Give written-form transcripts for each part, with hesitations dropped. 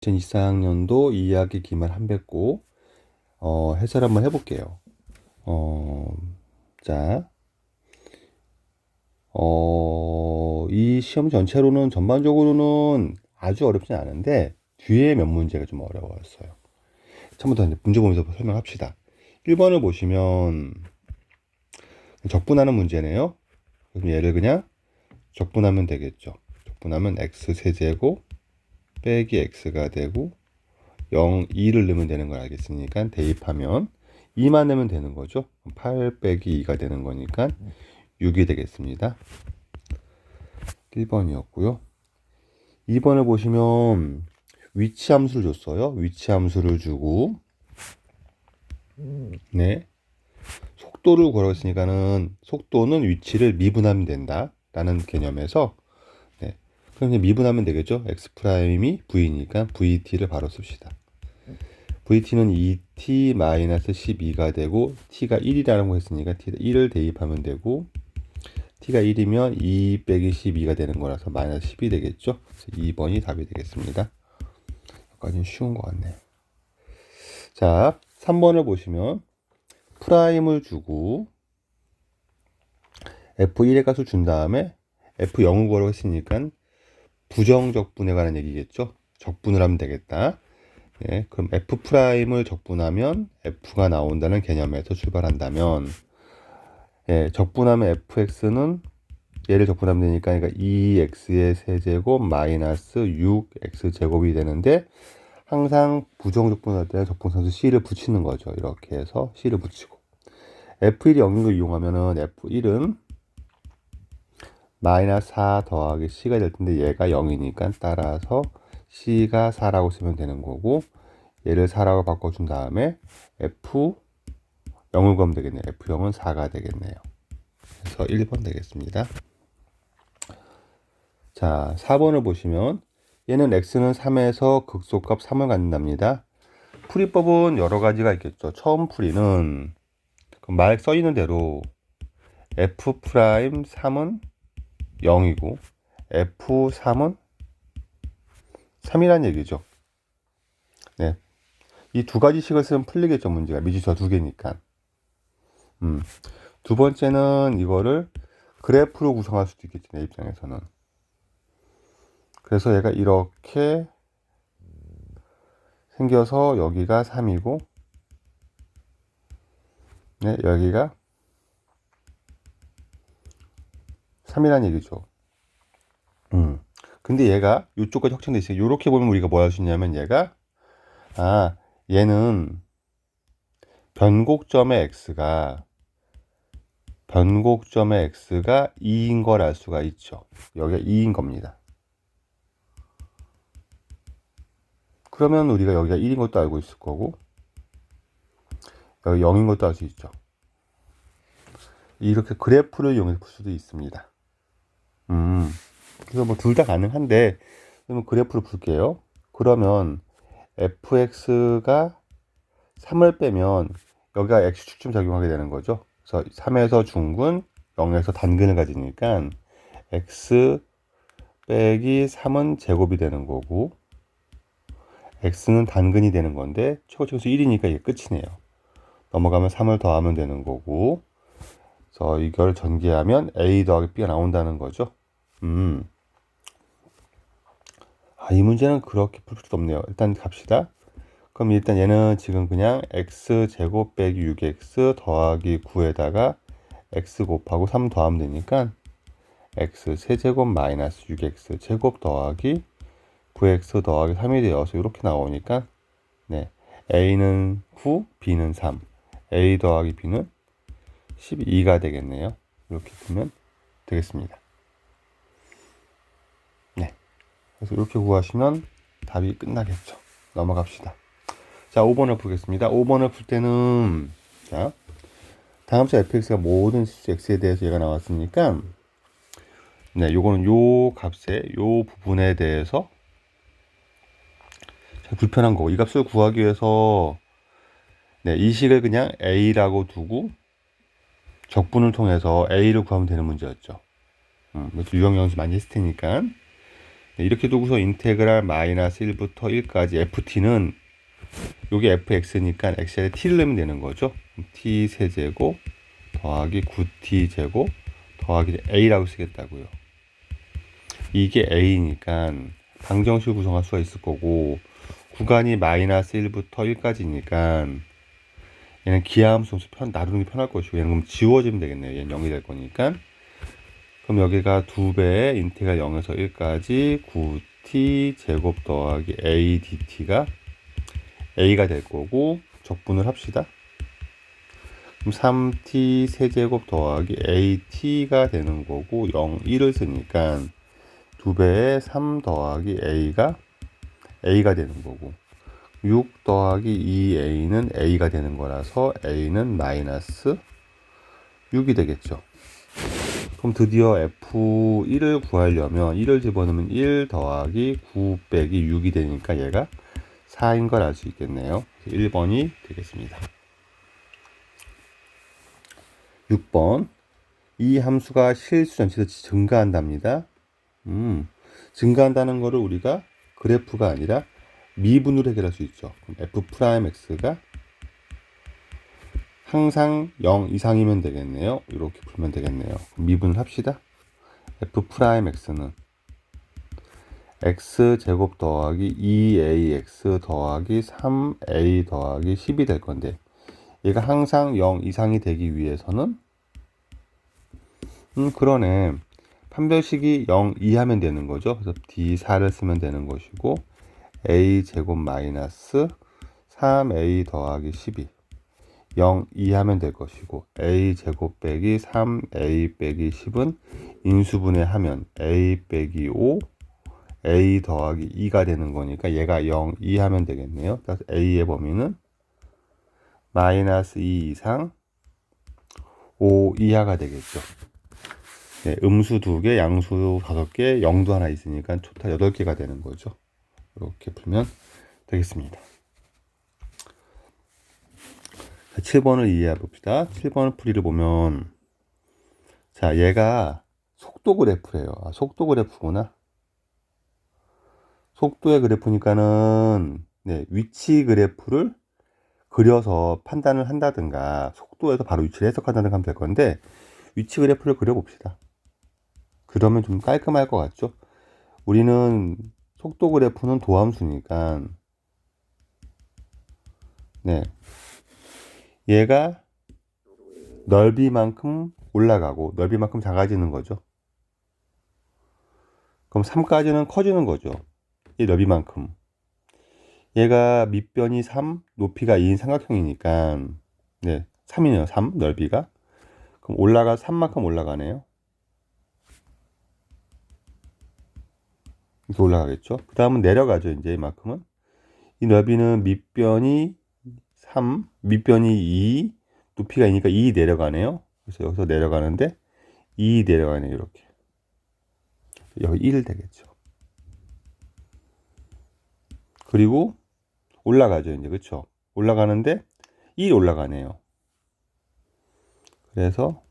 2024학년도 2학기 기말 한백고 해설 한번 해볼게요. 자, 이 시험 전체로는 전반적으로는 아주 어렵진 않은데 뒤에 몇 문제가 좀 어려웠어요. 처음부터 이제 문제 보면서 설명합시다. 1번을 보시면 적분하는 문제네요. 그럼 얘를 그냥 적분하면 되겠죠. 적분하면 x 세제곱 빼기 x가 되고 0, 2를 넣으면 되는 걸 알겠으니까 대입하면 2만 넣으면 되는 거죠. 8 빼기 2가 되는 거니까 6이 되겠습니다. 1번이었고요. 2번을 보시면 위치 함수를 줬어요. 위치 함수를 주고 네, 속도를 구하라고 했으니까는 속도는 위치를 미분하면 된다 라는 개념에서 네, 그럼 이제 미분하면 되겠죠. x'이 v니까 vt를 바로 씁시다. vt는 2t-12가 되고 t가 1이라는 거 했으니까 t 1을 대입하면 되고 t가 1이면 2 빼기 12가 되는 거라서 마이너스 10이 되겠죠. 그래서 2번이 답이 되겠습니다. 여기까지는 쉬운 것 같네. 자, 3번을 보시면 프라임을 주고 f1의 값을 준 다음에 f0을 구하라고 했으니까 부정적분에 관한 얘기겠죠. 적분을 하면 되겠다. 예, 그럼 f'을 적분하면 f가 나온다는 개념에서 출발한다면 예, 적분하면 fx는 얘를 적분하면 되니까 그러니까 2x의 세제곱 마이너스 6x제곱이 되는데 항상 부정적분할 때는 적분선수 c를 붙이는 거죠. 이렇게 해서 c를 붙이고 f1이 0인 걸 이용하면은 f1은 마이너스 4 더하기 c가 될 텐데 얘가 0이니까 따라서 c가 4라고 쓰면 되는 거고 얘를 4라고 바꿔준 다음에 f 0을 구하면 되겠네요. f0은 4가 되겠네요. 그래서 1번 되겠습니다. 자, 4번을 보시면 얘는 x는 3에서 극소값 3을 갖는답니다. 풀이법은 여러 가지가 있겠죠. 처음 풀이는 말 써있는 대로 f'3은 0이고 f3은 3이란 얘기죠. 네, 이 두 가지씩을 쓰면 풀리겠죠. 문제가 미지수 두 개니까. 두 번째는 이거를 그래프로 구성할 수도 있겠지, 내 입장에서는. 그래서 얘가 이렇게 생겨서 여기가 3이고 네, 여기가 3이란 얘기죠. 근데 얘가 이쪽까지 확정돼 있어요. 이렇게 보면 우리가 뭐 할 수 있냐면 얘가 얘는 변곡점의 x가 2인 걸 알 수가 있죠. 여기가 2인 겁니다. 그러면 우리가 여기가 1인 것도 알고 있을 거고 여기 0인 것도 알 수 있죠. 이렇게 그래프를 이용해서 풀 수도 있습니다. 그래서 뭐 둘 다 가능한데 그러면 그래프를 풀게요. 그러면 fx가 3을 빼면 여기가 x축쯤 작용하게 되는 거죠. 그래서 3에서 중근, 0에서 단근을 가지니까 x 빼기 3은 제곱이 되는 거고 x는 단근이 되는 건데 최고치수 1이니까 이게 끝이네요. 넘어가면 3을 더하면 되는 거고 그래서 이걸 전개하면 a 더하기 b가 나온다는 거죠. 이 문제는 그렇게 풀 수도 없네요. 일단 갑시다. 그럼 일단 얘는 지금 그냥 x제곱 빼기 6x 더하기 9에다가 x 곱하고 3 더하면 되니까 x 세제곱 마이너스 6x 제곱 더하기 9x 더하기 3이 되어서 이렇게 나오니까 네, a는 9, b는 3 a 더하기 b는 12가 되겠네요. 이렇게 보면 되겠습니다. 네, 그래서 이렇게 구하시면 답이 끝나겠죠. 넘어갑시다. 자, 5번을 풀겠습니다. 5번을 풀 때는 자, 다음수 fx가 모든 실수 x에 대해서 얘가 나왔으니까 네, 요거는 요 값에 요 부분에 대해서 불편한 거고 이 값을 구하기 위해서 네, 이 식을 그냥 a라고 두고 적분을 통해서 a를 구하면 되는 문제였죠. 유형 연습 많이 했을 테니까 이렇게 두고서 인테그랄 마이너스 1부터 1까지 ft는 요게 fx니까 x에 t를 넣으면 되는 거죠. t 세제곱 더하기 9t 제곱 더하기 a라고 쓰겠다고요. 이게 a니까 방정식을 구성할 수가 있을 거고, 구간이 마이너스 1부터 1까지니까 얘는 기하함수 나누는 게 편할 것이고, 얘는 그럼 지워지면 되겠네요. 얘는 0이 될 거니까. 그럼 여기가 2배의 인테그랄 0에서 1까지 9t 제곱 더하기 a dt가 a가 될 거고, 적분을 합시다. 그럼 3t 세제곱 더하기 at가 되는 거고, 0, 1을 쓰니까 2배의 3 더하기 a가 되는 거고, 6 더하기 2a는 a가 되는 거라서 a는 마이너스 6이 되겠죠. 그럼 드디어 f1을 구하려면 1을 집어넣으면 1 더하기 9 빼기 6이 되니까 얘가 4인 걸 알 수 있겠네요. 1번이 되겠습니다. 6번, 이 함수가 실수 전체에서 증가한답니다. 증가한다는 거를 우리가 그래프가 아니라 미분으로 해결할 수 있죠. 그럼 f'x가 항상 0 이상이면 되겠네요. 이렇게 풀면 되겠네요. 미분을 합시다. f'x는 x제곱 더하기 2ax 더하기 3a 더하기 10이 될 건데, 얘가 항상 0 이상이 되기 위해서는 그러네. 판별식이 0 이하면 되는 거죠. 그래서 d4를 쓰면 되는 것이고, a제곱 마이너스 3a 더하기 12 0 이하면 될 것이고, a제곱 빼기 3a 빼기 10은 인수분해하면 a 빼기 5 a 더하기 2가 되는 거니까 얘가 0 이하면 되겠네요. 그래서 a의 범위는 마이너스 2 이상 5 이하가 되겠죠. 네, 음수 2개, 양수 5개, 0도 하나 있으니까 토탈 8개가 되는 거죠. 이렇게 풀면 되겠습니다. 7번을 이해해 봅시다. 7번 풀이를 보면, 자, 얘가 속도 그래프예요. 아, 속도 그래프구나. 속도의 그래프니까는, 네, 위치 그래프를 그려서 판단을 한다든가, 속도에서 바로 위치를 해석한다든가 하면 될 건데, 위치 그래프를 그려봅시다. 그러면 좀 깔끔할 것 같죠? 우리는 속도 그래프는 도함수니까, 네, 얘가 넓이만큼 올라가고 넓이만큼 작아지는 거죠. 그럼 3까지는 커지는 거죠. 이 넓이만큼. 얘가 밑변이 3, 높이가 2인 삼각형이니까, 네, 3이네요. 3 넓이가. 그럼 3만큼 올라가네요. 이렇게 올라가겠죠. 그 다음은 내려가죠. 이제 이만큼은. 이 넓이는 밑변이 3, 밑변이 2, 높이가 2니까 2 내려가네요. 그래서 여기서 내려가는데 2 내려가네요. 이렇게. 여기 1 되겠죠. 그리고 올라가죠. 이제 그쵸? 올라가는데 1 올라가네요. 그래서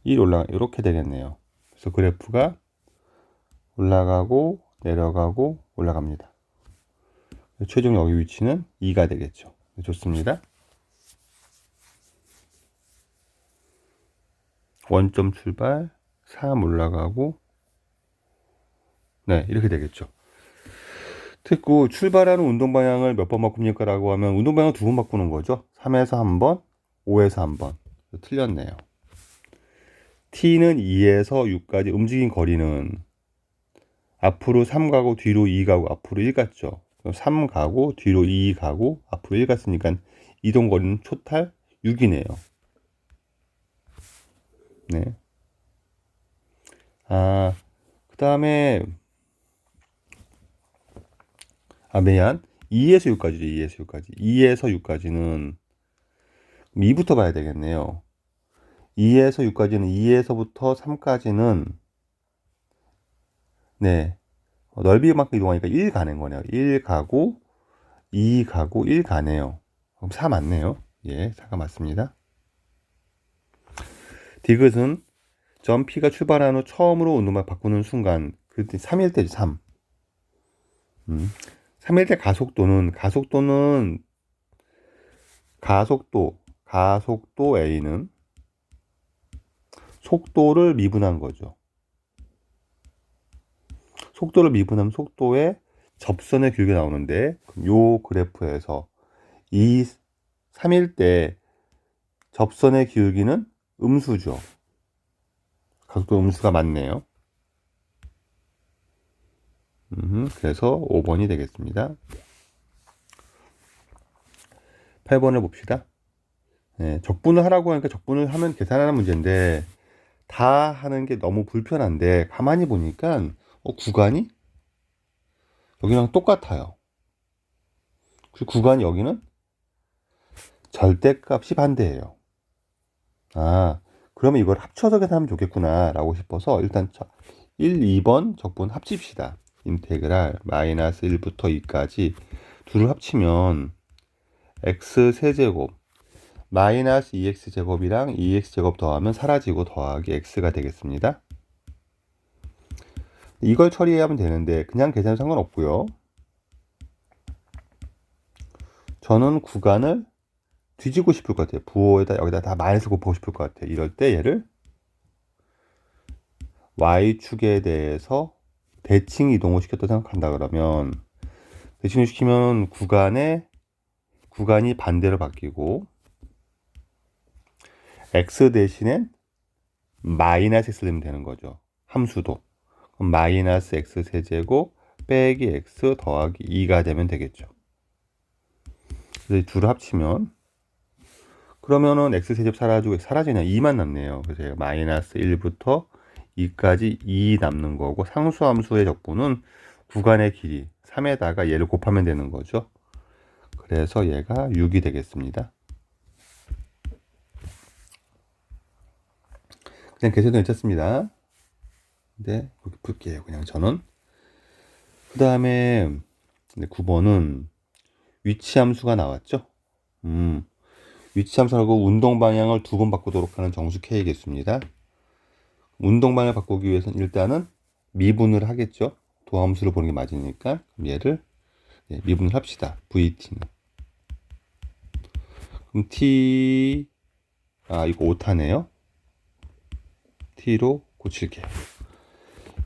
이렇게 되겠네요. 그래서 그래프가 올라가고 내려가고 올라갑니다. 최종 여기 위치는 2가 되겠죠. 좋습니다. 원점 출발 3 올라가고, 네, 이렇게 되겠죠. 됐고, 출발하는 운동 방향을 몇 번 바꿉니까? 라고 하면 운동 방향을 2번 바꾸는 거죠. 3에서 1번, 5에서 1번. 틀렸네요. t는 2에서 6까지 움직인 거리는 앞으로 3 가고 뒤로 2 가고 앞으로 1 갔죠. 3 가고 뒤로 2 가고 앞으로 1 갔으니까 이동 거리는 토탈 6이네요. 네. 아, 그 다음에, 미안. 2에서 6까지죠. 2에서 6까지. 2에서 6까지는 2부터 봐야 되겠네요. 2에서 6까지는 2에서부터 3까지는, 네, 넓이만큼 이동하니까 1 가는 거네요. 1 가고 2 가고 1 가네요. 그럼 4 맞네요. 예, 4가 맞습니다. 디귿은 점 P가 출발한 후 처음으로 운동만 바꾸는 순간, 그때 3일 때지, 3. 3일 때 가속도 A는 속도를 미분한 거죠. 속도를 미분하면 속도의 접선의 길이가 나오는데, 그럼 요 그래프에서 이 3일 때 접선의 기울기는 음수죠. 가속도 음수가 맞네요. 그래서 5번이 되겠습니다. 8번을 봅시다. 네, 적분을 하라고 하니까 적분을 하면 계산하는 문제인데 다 하는 게 너무 불편한데 가만히 보니까 구간이 여기랑 똑같아요. 그리고 구간이 여기는 절대값이 반대예요. 아, 그러면 이걸 합쳐서 계산하면 좋겠구나 라고 싶어서 일단 1, 2번 적분 합칩시다. 인테그랄 마이너스 1부터 2까지 둘을 합치면 x 세제곱 마이너스 2x제곱이랑 2x제곱 더하면 사라지고 더하기 x가 되겠습니다. 이걸 처리하면 되는데 그냥 계산은 상관없고요. 저는 구간을 뒤지고 싶을 것 같아요. 부호에다 여기다 다 마이너스 곱하고 싶을 것 같아요. 이럴 때 얘를 y축에 대해서 대칭 이동을 시켰다고 생각한다 그러면 대칭을 시키면 구간이 반대로 바뀌고 x 대신엔 마이너스 x를 넣으면 되는 거죠. 함수도. 그럼 마이너스 x 세제곱 빼기 x 더하기 2가 되면 되겠죠. 그래서 둘을 합치면 그러면은 x 세제곱 사라지고 사라지냐 2만 남네요. 그래서 제가 마이너스 1부터 2까지 2 남는 거고 상수함수의 적분은 구간의 길이 3에다가 얘를 곱하면 되는 거죠. 그래서 얘가 6이 되겠습니다. 그냥 계산도 괜찮습니다. 네, 그렇게 풀게요. 그냥 저는. 그 다음에 9번은 위치함수가 나왔죠. 위치함수하고 운동 방향을 두 번 바꾸도록 하는 정수 K겠습니다. 운동 방향을 바꾸기 위해서는 일단은 미분을 하겠죠. 도함수를 보는 게 맞으니까 얘를 미분을 합시다. VT는. 그럼 T 이거 오타네요. T로 고칠게요.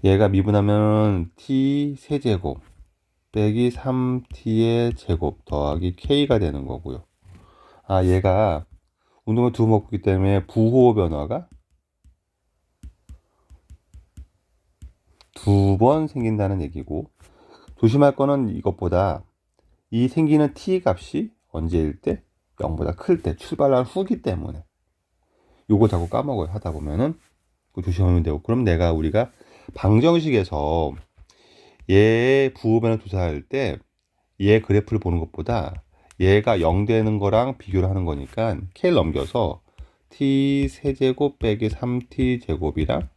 얘가 미분하면 T 세제곱 빼기 3T의 제곱 더하기 K가 되는 거고요. 얘가 운동을 두 번 바꾸기 때문에 부호 변화가 두 번 생긴다는 얘기고 조심할 거는 이것보다 이 생기는 t 값이 언제일 때 0보다 클 때 출발한 후기 때문에 요거 자꾸 까먹어요. 하다 보면은 조심하면 되고 그럼 우리가 방정식에서 얘의 부호변을 조사할 때 얘 그래프를 보는 것보다 얘가 0 되는 거랑 비교를 하는 거니까 K를 넘겨서 t 세제곱 빼기 3t 제곱이랑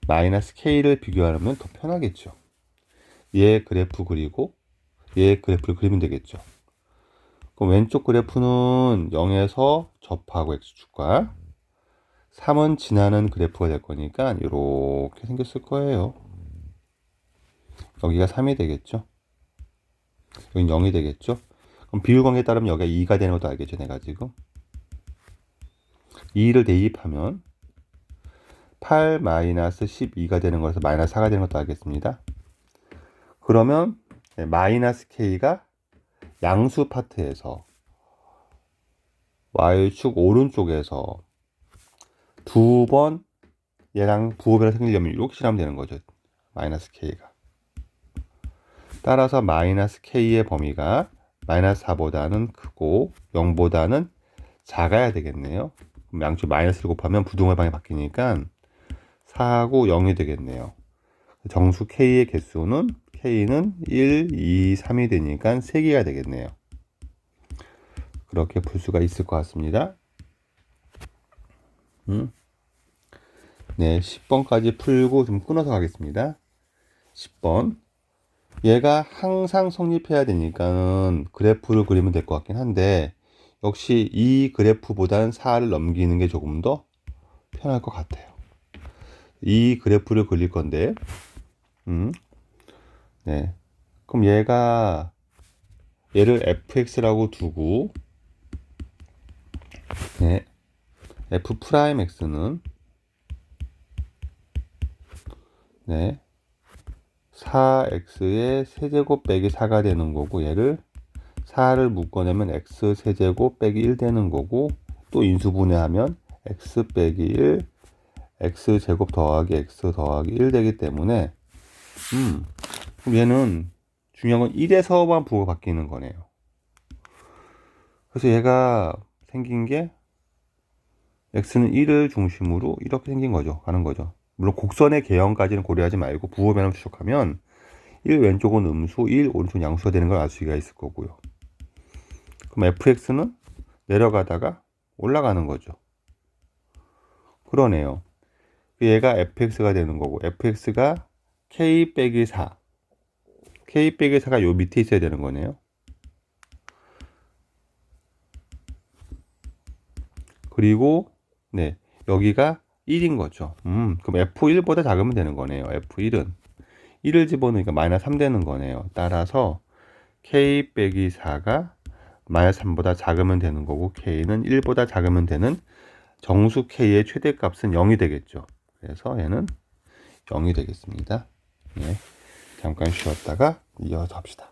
마이너스 K를 비교하면 더 편하겠죠. 얘 그래프 그리고 얘 그래프를 그리면 되겠죠. 그럼 왼쪽 그래프는 0에서 접하고 x축과 3은 지나는 그래프가 될 거니까 이렇게 생겼을 거예요. 여기가 3이 되겠죠. 여긴 0이 되겠죠. 그럼 비율관계에 따르면 여기가 2가 되는 것도 알겠죠. 내가 지금 2를 대입하면 8 마이너스 12가 되는 거라서 마이너스 4가 되는 것도 알겠습니다. 그러면 마이너스 K가 양수 파트에서 Y축 오른쪽에서 두 번 얘랑 부호변이 생기려면 이렇게 칠하면 되는 거죠. 마이너스 K가. 따라서 마이너스 K의 범위가 마이너스 4보다는 크고 0보다는 작아야 되겠네요. 그럼 양쪽 마이너스를 곱하면 부등호의 방향이 바뀌니까 4하고 0이 되겠네요. 정수 K의 개수는 K는 1, 2, 3이 되니까 3개가 되겠네요. 그렇게 풀 수가 있을 것 같습니다. 네, 10번까지 풀고 좀 끊어서 가겠습니다. 10번. 얘가 항상 성립해야 되니까 그래프를 그리면 될 것 같긴 한데 역시 이 그래프보다는 4를 넘기는 게 조금 더 편할 것 같아요. 이 그래프를 그릴 건데, 네. 그럼 얘를 fx라고 두고, 네. f 프라임 x는, 네. 4x의 세제곱 빼기 4가 되는 거고, 얘를 4를 묶어내면 x 세제곱 빼기 1 되는 거고, 또 인수분해하면 x 빼기 1, x 제곱 더하기 x 더하기 1 되기 때문에, 그럼 얘는 중요한 건 1에서만 부호가 바뀌는 거네요. 그래서 얘가 생긴 게 x는 1을 중심으로 이렇게 생긴 거죠. 가는 거죠. 물론 곡선의 개형까지는 고려하지 말고 부호 변환 추적하면 1 왼쪽은 음수, 1 오른쪽은 양수가 되는 걸 알 수가 있을 거고요. 그럼 fx는 내려가다가 올라가는 거죠. 그러네요. 얘가 fx가 되는 거고, fx가 k 빼기 4. k 빼기 4가 요 밑에 있어야 되는 거네요. 그리고, 네, 여기가 1인 거죠. 그럼 f1보다 작으면 되는 거네요. f1은. 1을 집어넣으니까 마이너스 3 되는 거네요. 따라서 k 빼기 4가 마이너스 3보다 작으면 되는 거고, k는 1보다 작으면 되는 정수 k의 최대값은 0이 되겠죠. 그래서 얘는 0이 되겠습니다. 네, 잠깐 쉬었다가 이어서 합시다.